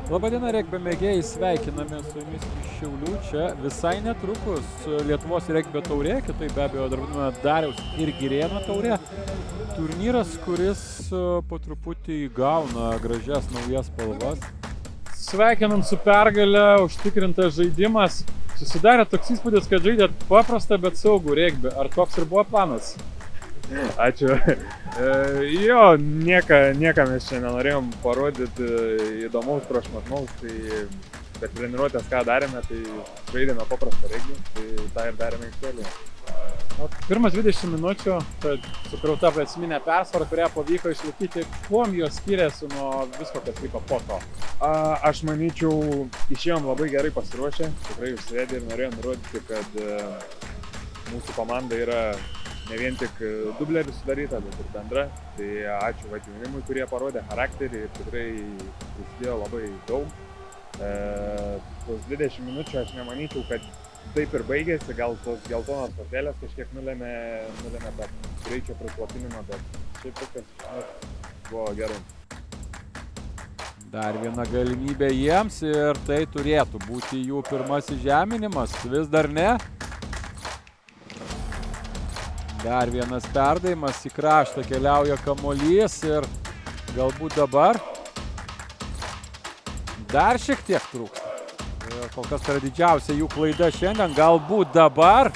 Labadiena, regbio mėgėjai, sveikiname su jumis iš Šiaulių. Čia visai netrukus Lietuvos regbio taurė, kitaip be abejo dar vadiname Dariaus ir Girėno taurė. Turnyras, kuris po truputį įgauna gražias naujas spalvas. Sveikinam su pergale, užtikrintas žaidimas. Susidarė toks įspūdis, kad žaidėt paprastą, bet saugų regbį. Ar toks ir buvo planas? Ačiū. Jo, nieko mes čia nenorėjom parodyti įdomaus prašmatnaus, tai per treniruotės ką darėme, tai žaidėme paprastą regbį, tai tą ir darėme aikštelėje. Pirmas 20 minučių, sukrauta esminė persvara, kurią pavyko išlaikyti. Kuom jos skiriasi nuo visko, kas vyko po to? Aš manyčiau, išėjom labai gerai pasiruošę, tikrai užsivedė ir norėjom nurodyti, kad mūsų komanda yra ne vien tik dublerių sudaryta, bet ir bendra. Tai ačiū jaunimui, kurie parodė charakterį ir tikrai prisidėjo labai daug. Tos 20 minučių aš nemanyčiau, kad taip ir baigėsi, gal tos geltonos kortelės kažkiek nulėmė tą greičio prislopinimą, bet šiaip viskas buvo gerai. Dar viena galimybė jiems ir tai turėtų būti jų pirmasis žeminimas, vis dar ne. Dar vienas perdavimas, į kraštą keliauja kamuolys ir galbūt dabar dar šiek tiek trūksta. Kol kas tai yra didžiausia jų klaida šiandien, galbūt dabar.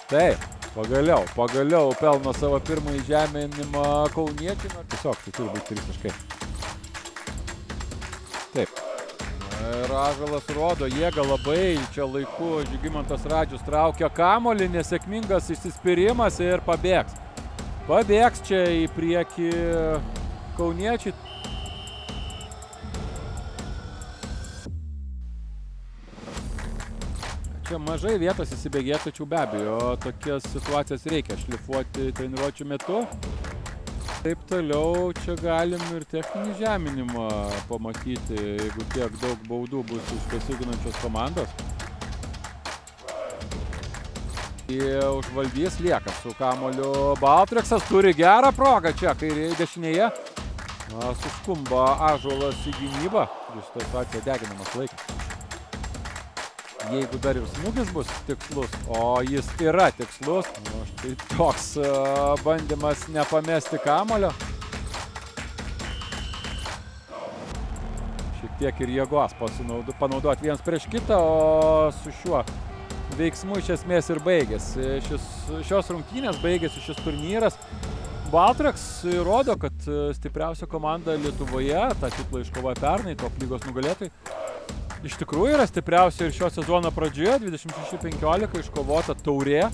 Taip, pagaliau pelno savo pirmąjį žeminimą kauniečių. Tiesiog tai turi būti 3 taškai. Taip. Ir Ąžuolas rodo jėgą labai, čia laiku Žygimantas Radžius traukia kamuolį, nesėkmingas išsispyrimas ir pabėgs. Pabėgs čia į priekį kauniečiai. Čia mažai vietos įsibėgėti, tačiau be abejo, tokias situacijas reikia šlifuoti treniruočių metu. Taip toliau, čia galim ir techninį žeminimą pamatyti, jeigu tiek daug baudų bus iš besiginančios komandos. Užvaldys lieka su kamuoliu. Baltreksas turi gerą progą čia, kairėje dešinėje. Suskumba Ąžuolas į gynybą. Šitą situaciją deginamas laikas. Jeigu dar ir smūgis bus tikslus, o jis yra tikslus, štai toks bandymas nepamesti kamuolio. Šiek tiek ir jėgos panaudoti vienas prieš kitą, o su šiuo veiksmu iš esmės ir baigėsi. Šios rungtynės baigėsi šis turnyras. Baltreks rodo, kad stipriausia komanda Lietuvoje, tą titulą iškovojo pernai, top lygos nugalėtojai. Iš tikrųjų yra stipriausia ir šio sezono pradžioje, 26-15 iškovota taurė.